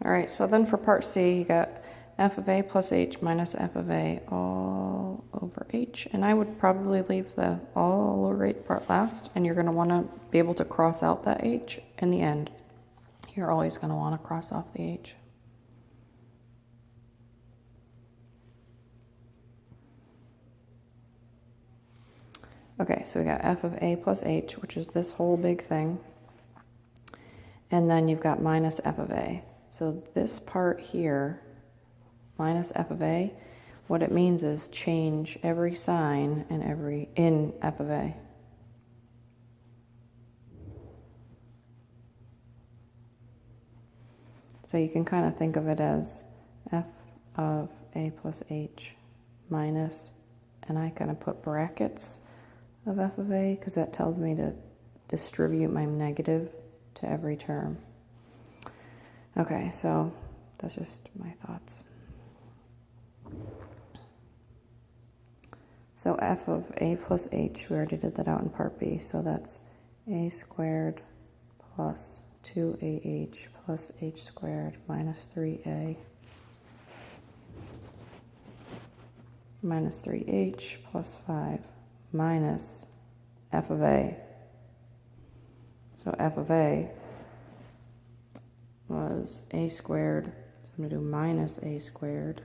All right, so then for part C, you got f of a plus h minus f of a all over h. And I would probably leave the all over h part last, and you're going to want to be able to cross out that h in the end. You're always going to want to cross off the h. Okay, so we got f of a plus h, which is this whole big thing. And then you've got minus f of a. So this part here, minus f of a, what it means is change every sign in f of a. So you can kind of think of it as f of a plus h minus, and I kind of put brackets of f of a because that tells me to distribute my negative to every term. Okay, so that's just my thoughts. So f of a plus h, we already did that out in part B, so that's a squared plus 2ah plus h squared minus 3a minus 3h plus 5 minus f of a. So f of a was a squared, so I'm going to do minus a squared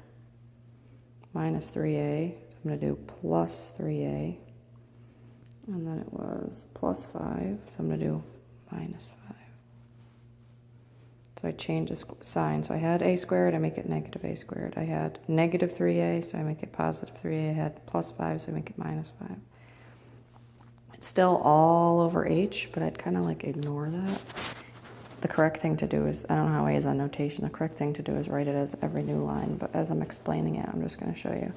minus 3a, so I'm going to do plus 3a, and then it was plus 5, so I'm going to do minus 5. So I change the sign. So I had a squared, I make it negative a squared. I had negative 3a, so I make it positive 3a. I had plus 5, so I make it minus 5. It's still all over h, but I'd kind of like ignore that. The correct thing to do is, I don't know how A is on notation, the correct thing to do is write it as every new line, but as I'm explaining it, I'm just going to show you.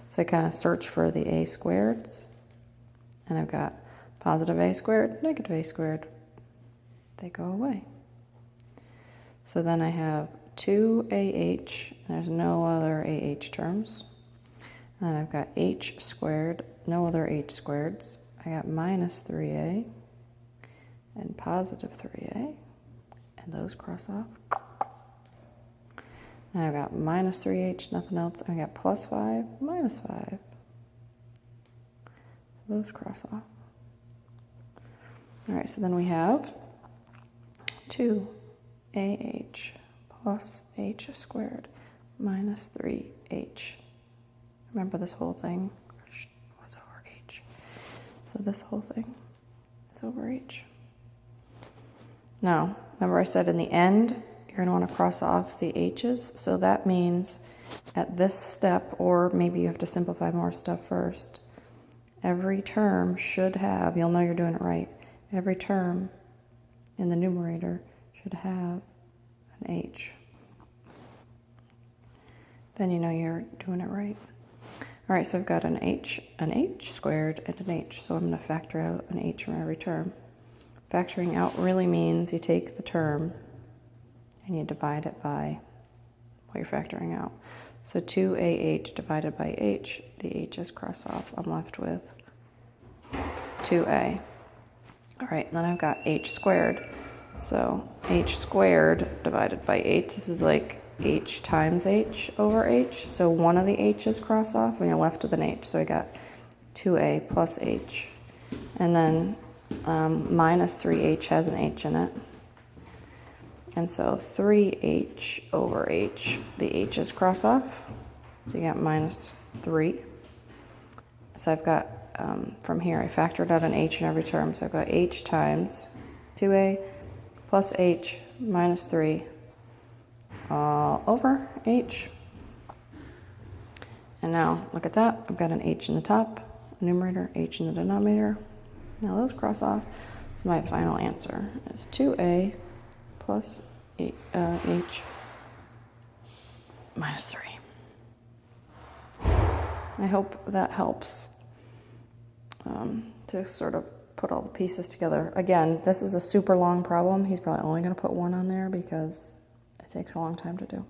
So I kind of search for the a squareds, and I've got positive a squared, negative a squared. They go away. So then I have 2ah, there's no other ah terms. And then I've got h squared, no other h squareds. I got minus 3a and positive 3a. And those cross off. And I've got minus 3h, nothing else. I got plus 5, minus 5. So those cross off. All right, so then we have 2ah plus h squared minus 3h. Remember, this whole thing was over h. So this whole thing is over h. Now, remember I said in the end, you're going to want to cross off the h's. So that means at this step, or maybe you have to simplify more stuff first, every term should have, you'll know you're doing it right, every term in the numerator should have an h. Then you know you're doing it right. All right, so I've got an h squared, and an h. So I'm going to factor out an h from every term. Factoring out really means you take the term and you divide it by what you're factoring out. So 2ah divided by h, the h's cross off. I'm left with 2a. All right, then I've got h squared. So h squared divided by h, this is like h times h over h. So one of the h's cross off and you're left with an h. So I got 2a plus h. And then minus 3h has an h in it. And so 3h over h, the h's cross off. So you got minus 3. So I've got, from here, I factored out an h in every term. So I've got h times 2a plus h minus 3 all over h. And now, look at that. I've got an h in the top, numerator, h in the denominator. Now those cross off. So my final answer is 2a plus h minus 3. I hope that helps to sort of put all the pieces together. Again, this is a super long problem. He's probably only going to put one on there because it takes a long time to do.